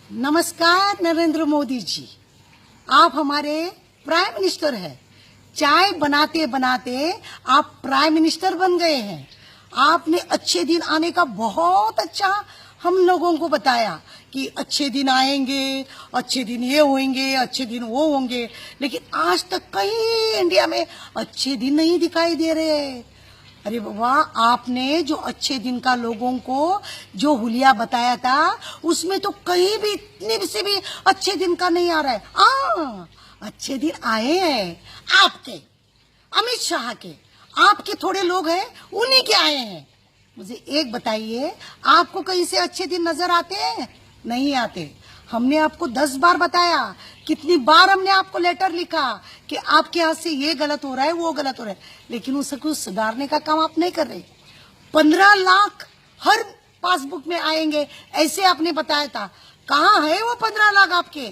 नमस्कार नरेंद्र मोदी जी, आप हमारे प्राइम मिनिस्टर हैं। चाय बनाते बनाते आप प्राइम मिनिस्टर बन गए हैं। आपने अच्छे दिन आने का बहुत अच्छा हम लोगों को बताया कि अच्छे दिन आएंगे, अच्छे दिन ये होंगे, अच्छे दिन वो होंगे, लेकिन आज तक कहीं इंडिया में अच्छे दिन नहीं दिखाई दे रहे। अरे बाबा, आपने जो अच्छे दिन का लोगों को जो हुलिया बताया था उसमें तो कहीं भी इतने से भी अच्छे दिन का नहीं आ रहा है। अच्छे दिन आए हैं आपके, अमित शाह के, आपके थोड़े लोग हैं उन्हीं के आए हैं। मुझे एक बताइए, आपको कहीं से अच्छे दिन नजर आते हैं? नहीं आते। हमने आपको 10 बार बताया, कितनी बार हमने आपको लेटर लिखा कि आपके हाथ से ये गलत हो रहा है, वो गलत हो रहा है, लेकिन उसको सुधारने का काम आप नहीं कर रहे। 15 लाख हर पासबुक में आएंगे ऐसे आपने बताया था। कहाँ है वो 15 लाख आपके?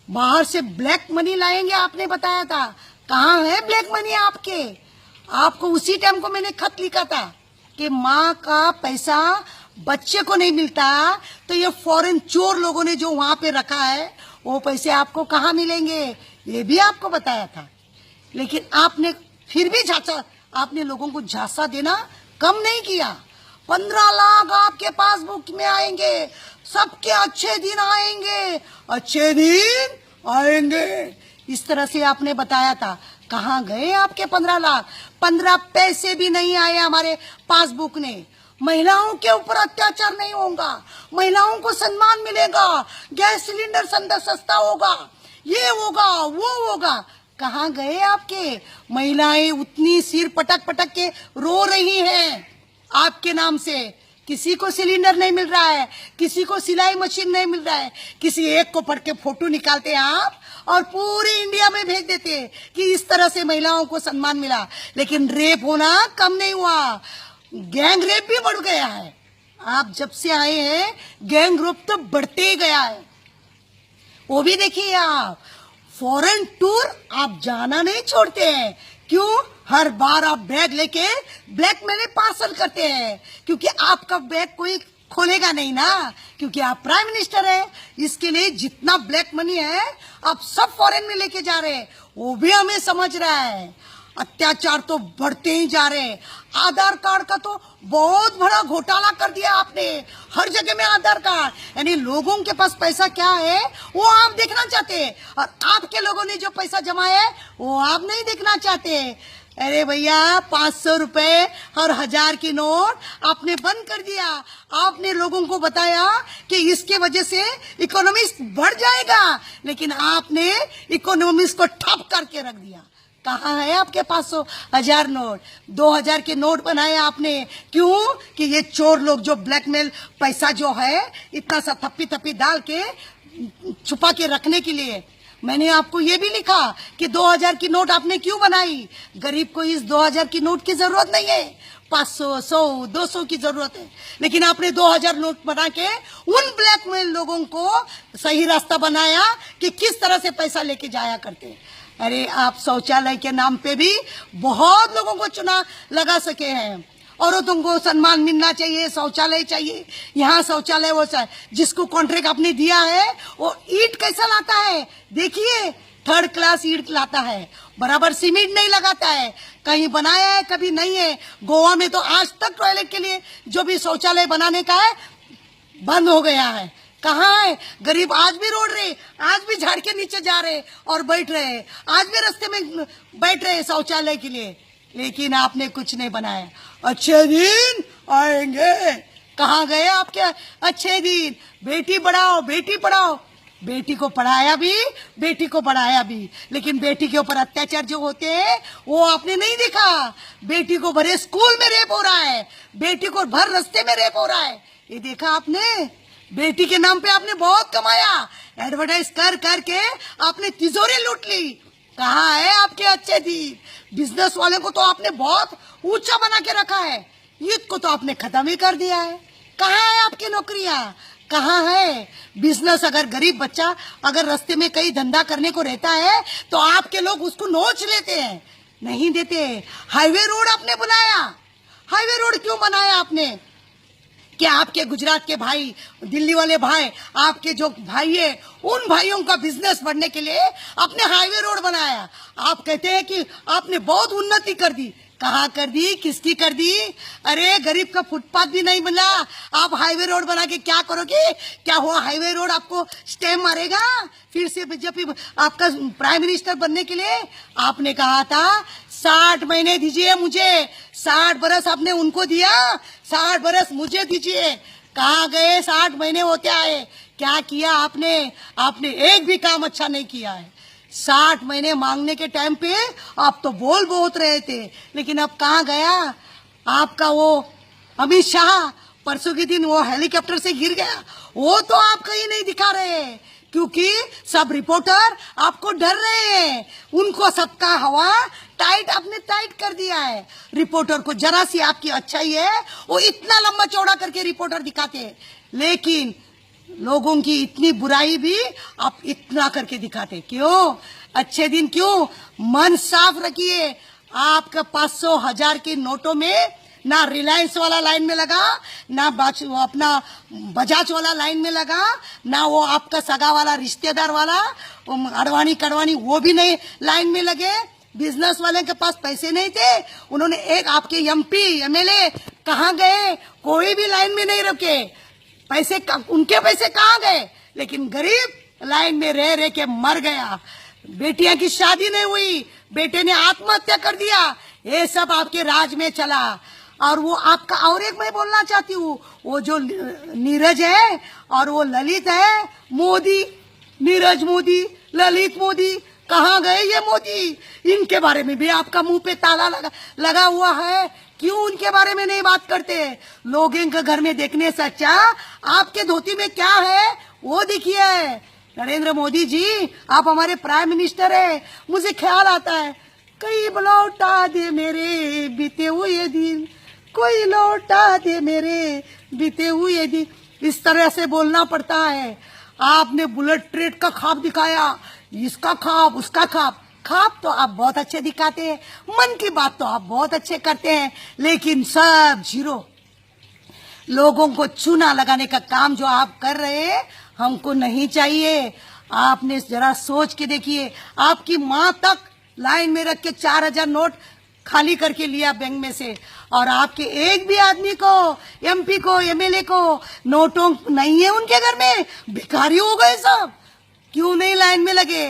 बाहर से ब्लैक मनी लाएंगे आपने बताया था। कहाँ है ब्लैक मनी आपके? आपको उसी टाइम को मैंने खत लिखा था कि माँ का पैसा बच्चे को नहीं मिलता तो ये फॉरेन चोर लोगों ने जो वहां पे रखा है वो पैसे आपको कहाँ मिलेंगे, ये भी आपको बताया था। लेकिन आपने फिर भी झांसा, आपने लोगों को झांसा देना कम नहीं किया। 15 लाख आपके पासबुक में आएंगे, सबके अच्छे दिन आएंगे, अच्छे दिन आएंगे, इस तरह से आपने बताया था। कहाँ गए आपके 15 लाख? 15 पैसे भी नहीं आए हमारे पासबुक ने। महिलाओं के ऊपर अत्याचार नहीं होगा, महिलाओं को सम्मान मिलेगा, गैस सिलेंडर सस्ता होगा, ये होगा वो होगा। कहाँ गए आपके? महिलाएं उतनी सिर पटक पटक के रो रही हैं आपके नाम से। किसी को सिलेंडर नहीं मिल रहा है, किसी को सिलाई मशीन नहीं मिल रहा है, किसी एक को पढ़ के फोटो निकालते हैं आप और पूरे इंडिया में भेज देते हैं कि इस तरह से महिलाओं को सम्मान मिला। लेकिन रेप होना कम नहीं हुआ, गैंग रेप भी बढ़ गया है। आप जब से आए हैं गैंग रेप तो बढ़ते ही गया है। वो भी देखिए, आप फॉरेन टूर आप जाना नहीं छोड़ते हैं। क्यों? हर बार आप बैग लेके ब्लैक मनी पार्सल करते हैं, क्योंकि आपका बैग कोई खोलेगा नहीं ना, क्योंकि आप प्राइम मिनिस्टर हैं। इसके लिए जितना ब्लैक मनी है आप सब फॉरेन में लेके जा रहे हैं। वो भी हमें समझ रहा है। अत्याचार तो बढ़ते ही जा रहे हैं। आधार कार्ड का तो बहुत बड़ा घोटाला कर दिया आपने। हर जगह में आधार कार्ड, यानी लोगों के पास पैसा क्या है वो आप देखना चाहते हैं, और आपके लोगों ने जो पैसा जमाया है वो आप नहीं देखना चाहते। अरे भैया, 500 रुपए और 1000 की नोट आपने बंद कर दिया। आपने लोगों को बताया कि इसके वजह से इकोनॉमी बढ़ जाएगा, लेकिन आपने इकोनॉमी को ठप करके रख दिया। कहाँ है आपके 500 1000 नोट? 2000 के नोट बनाए आपने। क्यों? कि ये चोर लोग जो ब्लैकमेल पैसा जो है इतना सा थप्पी थप्पी डाल के छुपा के रखने के लिए। मैंने आपको ये भी लिखा कि 2000 की नोट आपने क्यों बनाई? गरीब को इस 2000 की नोट की जरूरत नहीं है, 500 100 200 की जरूरत है, लेकिन आपने 2000 नोट बना के उन ब्लैकमेल लोगों को सही रास्ता बनाया कि किस तरह से पैसा लेके जाया करते। अरे, आप शौचालय के नाम पे भी बहुत लोगों को चुनाव लगा सके हैं। औरतों को सम्मान मिलना चाहिए, शौचालय चाहिए, यहाँ शौचालय वो जिसको कॉन्ट्रैक्ट आपने दिया है वो ईंट कैसा लाता है देखिए, 3rd क्लास ईंट लाता है, बराबर सीमेंट नहीं लगाता है। कहीं बनाया है, कभी नहीं है। गोवा में तो आज तक टॉयलेट के लिए जो भी शौचालय बनाने का है बंद हो गया है। कहाँ है? गरीब आज भी रोड रहे, आज भी झाड़ के नीचे जा रहे और बैठ रहे, आज भी रास्ते में बैठ रहे शौचालय के लिए, लेकिन आपने कुछ नहीं बनाया। अच्छे दिन आएंगे, कहाँ गए आपके अच्छे दिन? बेटी बढ़ाओ, बेटी पढ़ाओ, बेटी को पढ़ाया भी, बेटी को बढ़ाया भी, लेकिन बेटी के ऊपर अत्याचार जो होते हैं वो आपने नहीं देखा। बेटी को भरे स्कूल में रेप हो रहा है, बेटी को भर रास्ते में रेप हो रहा है, ये देखा आपने? बेटी के नाम पे आपने बहुत कमाया, एडवर्टाइज कर करके आपने तिजोरी लूट ली। कहाँ है आपके अच्छे दिन? बिजनेस वाले को तो आपने बहुत ऊंचा बना के रखा है, यूथ को तो आपने खत्म ही कर दिया है। कहाँ है आपकी नौकरियां? कहाँ है बिजनेस? अगर गरीब बच्चा अगर रास्ते में कहीं धंधा करने को रहता है तो आपके लोग उसको नोच लेते हैं, नहीं देते। हाईवे रोड आपने बनाया, हाईवे रोड क्यों बनाया आपने? कि आपके गुजरात के भाई, दिल्ली वाले भाई, आपके जो भाई है, उन भाइयों का बिजनेस बढ़ने के लिए आपने हाईवे रोड बनाया। आप कहते हैं कि आपने बहुत उन्नति कर दी। कहाँ कर दी, किसकी कर दी? अरे गरीब का फुटपाथ भी नहीं मिला, आप हाईवे रोड बना के क्या करोगे? क्या हुआ, हाईवे रोड आपको स्टैम्प मारेगा? फिर से जब आपका प्राइम मिनिस्टर बनने के लिए आपने कहा था 60 महीने दीजिए मुझे, 60 बरस आपने उनको दिया, 60 बरस मुझे दीजिए। कहाँ गए 60 महीने होते आए? क्या किया आपने? आपने एक भी काम अच्छा नहीं किया है। 60 महीने मांगने के टाइम पे आप तो बोल बहुत रहे थे, लेकिन अब कहाँ गया आपका वो अमित शाह? परसों के दिन वो हेलीकॉप्टर से गिर गया, वो तो आप कहीं नहीं दिखा रहे, क्योंकि सब रिपोर्टर आपको डर रहे हैं। उनको सबका हवा टाइट, आपने टाइट कर दिया है। रिपोर्टर को जरा सी आपकी अच्छाई है, वो इतना लंबा चौड़ा करके रिपोर्टर दिखाते हैं, लेकिन लोगों की इतनी बुराई भी आप इतना करके दिखाते। क्यों? अच्छे दिन क्यों? मन साफ रखिए। आपका 500 1000 के नोटों में ना रिलायंस वाला लाइन में लगा, ना अपना बजाज वाला लाइन में लगा, ना वो आपका सगा वाला रिश्तेदार वाला अडवाणी कड़वाणी वो भी नहीं लाइन में लगे। बिजनेस वाले के पास पैसे नहीं थे, उन्होंने एक आपके एमपी एमएलए कहाँ गए? कोई भी लाइन में नहीं रुके। पैसे उनके पैसे कहाँ गए? लेकिन गरीब लाइन में रह रह के मर गया। बेटियां की शादी नहीं हुई, बेटे ने आत्महत्या कर दिया। ये सब आपके राज में चला। और वो आपका, और एक मैं बोलना चाहती हूँ, वो जो नीरज है और वो ललित है, मोदी, नीरज मोदी, ललित मोदी, कहाँ गए ये मोदी? इनके बारे में भी आपका मुंह पे ताला लगा हुआ है। क्यों उनके बारे में नहीं बात करते? लोगों के घर में देखने से अच्छा आपके धोती में क्या है वो देखिए। नरेंद्र मोदी जी, आप हमारे प्राइम मिनिस्टर है। मुझे ख्याल आता है, कोई लौटा दे मेरे बीते हुए दिन, कोई लौटा दे मेरे बीते हुए दिन। इस तरह से बोलना पड़ता है। आपने बुलेट ट्रेन का ख्वाब दिखाया, इसका ख्वाब, उसका ख्वाब। ख्वाब तो आप बहुत अच्छे दिखाते हैं, मन की बात तो आप बहुत अच्छे करते हैं, लेकिन सब जीरो। लोगों को चूना लगाने का काम जो आप कर रहे हैं, हमको नहीं चाहिए। आपने जरा सोच के देखिए, आपकी माँ तक लाइन में रख के 4000 नोट खाली करके लिया बैंक में से, और आपके एक भी आदमी को, एमपी को, एमएलए को नोटों नहीं है उनके घर में। भिखारी हो गए सब। क्यों नहीं लाइन में लगे?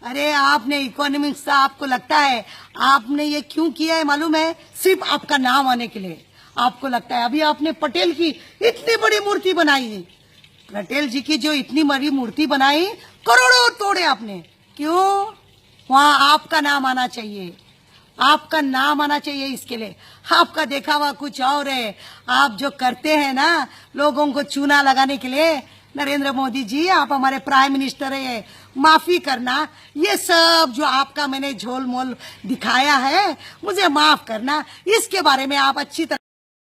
अरे आपने इकोनॉमिक्स का, आपको लगता है आपने ये क्यों किया है मालूम है? सिर्फ आपका नाम आने के लिए। आपको लगता है, अभी आपने पटेल की इतनी बड़ी मूर्ति बनाई है, पटेल जी की जो इतनी बड़ी मूर्ति बनाई, करोड़ों तोड़े आपने। क्यों? वहां आपका नाम आना चाहिए, आपका नाम आना चाहिए। इसके लिए आपका देखा हुआ कुछ और है। आप जो करते हैं ना लोगों को चूना लगाने के लिए, नरेंद्र मोदी जी, आप हमारे प्राइम मिनिस्टर है, माफी करना। ये सब जो आपका मैंने झोल मोल दिखाया है, मुझे माफ करना। इसके बारे में आप अच्छी तरह